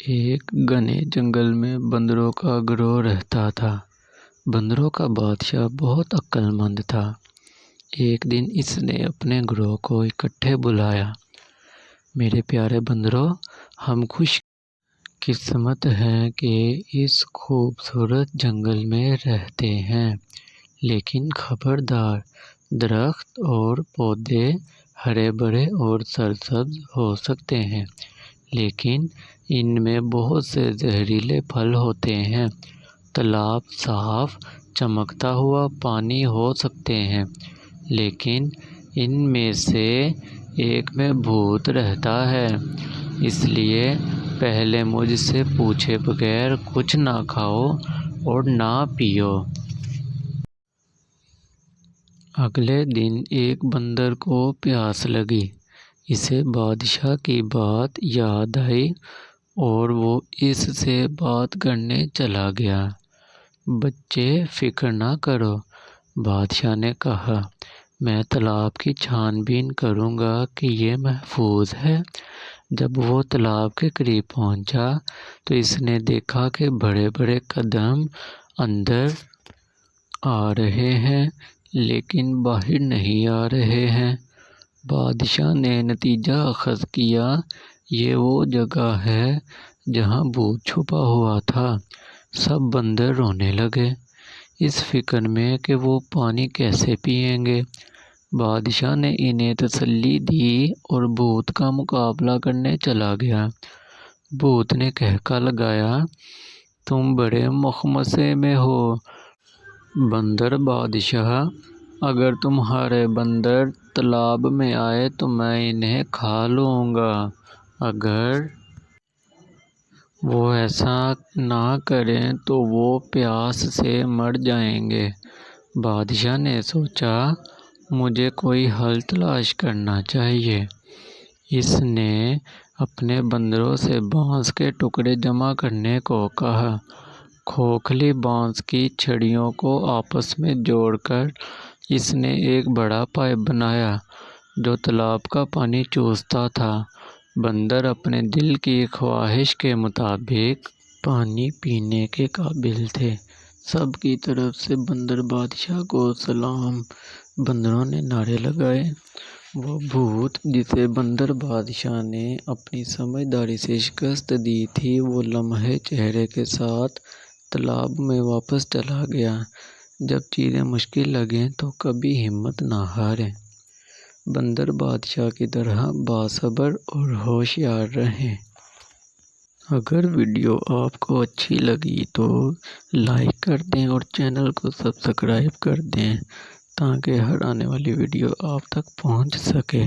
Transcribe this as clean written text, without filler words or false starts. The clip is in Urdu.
ایک گھنے جنگل میں بندروں کا گروہ رہتا تھا۔ بندروں کا بادشاہ بہت عقل مند تھا۔ ایک دن اس نے اپنے گروہ کو اکٹھے بلایا۔ میرے پیارے بندروں، ہم خوش قسمت ہیں کہ اس خوبصورت جنگل میں رہتے ہیں، لیکن خبردار، درخت اور پودے ہرے بھرے اور سرسبز ہو سکتے ہیں، لیکن ان میں بہت سے زہریلے پھل ہوتے ہیں۔ تالاب صاف چمکتا ہوا پانی ہو سکتے ہیں، لیکن ان میں سے ایک میں بھوت رہتا ہے، اس لیے پہلے مجھ سے پوچھے بغیر کچھ نہ کھاؤ اور نہ پیو۔ اگلے دن ایک بندر کو پیاس لگی۔ اسے بادشاہ کی بات یاد آئی اور وہ اس سے بات کرنے چلا گیا۔ بچے، فکر نہ کرو، بادشاہ نے کہا، میں تالاب کی چھان بین کروں گا کہ یہ محفوظ ہے۔ جب وہ تالاب کے قریب پہنچا تو اس نے دیکھا کہ بڑے بڑے قدم اندر آ رہے ہیں لیکن باہر نہیں آ رہے ہیں۔ بادشاہ نے نتیجہ اخذ کیا، یہ وہ جگہ ہے جہاں بھوت چھپا ہوا تھا۔ سب بندر رونے لگے، اس فکر میں کہ وہ پانی کیسے پئیں گے۔ بادشاہ نے انہیں تسلی دی اور بھوت کا مقابلہ کرنے چلا گیا۔ بھوت نے قہقہ لگایا، تم بڑے مخمصے میں ہو بندر بادشاہ، اگر تمہارے بندر تالاب میں آئے تو میں انہیں کھا لوں گا، اگر وہ ایسا نہ کریں تو وہ پیاس سے مر جائیں گے۔ بادشاہ نے سوچا، مجھے کوئی حل تلاش کرنا چاہیے۔ اس نے اپنے بندروں سے بانس کے ٹکڑے جمع کرنے کو کہا۔ کھوکھلی بانس کی چھڑیوں کو آپس میں جوڑ کر اس نے ایک بڑا پائپ بنایا جو تالاب کا پانی چوستا تھا۔ بندر اپنے دل کی خواہش کے مطابق پانی پینے کے قابل تھے۔ سب کی طرف سے بندر بادشاہ کو سلام۔ بندروں نے نعرے لگائے۔ وہ بھوت جسے بندر بادشاہ نے اپنی سمجھداری سے شکست دی تھی، وہ لمحے چہرے کے ساتھ تالاب میں واپس چلا گیا۔ جب چیزیں مشکل لگیں تو کبھی ہمت نہ ہاریں۔ بندر بادشاہ کی طرح باصبر اور ہوشیار رہیں۔ اگر ویڈیو آپ کو اچھی لگی تو لائک کر دیں اور چینل کو سبسکرائب کر دیں تاکہ ہر آنے والی ویڈیو آپ تک پہنچ سکے۔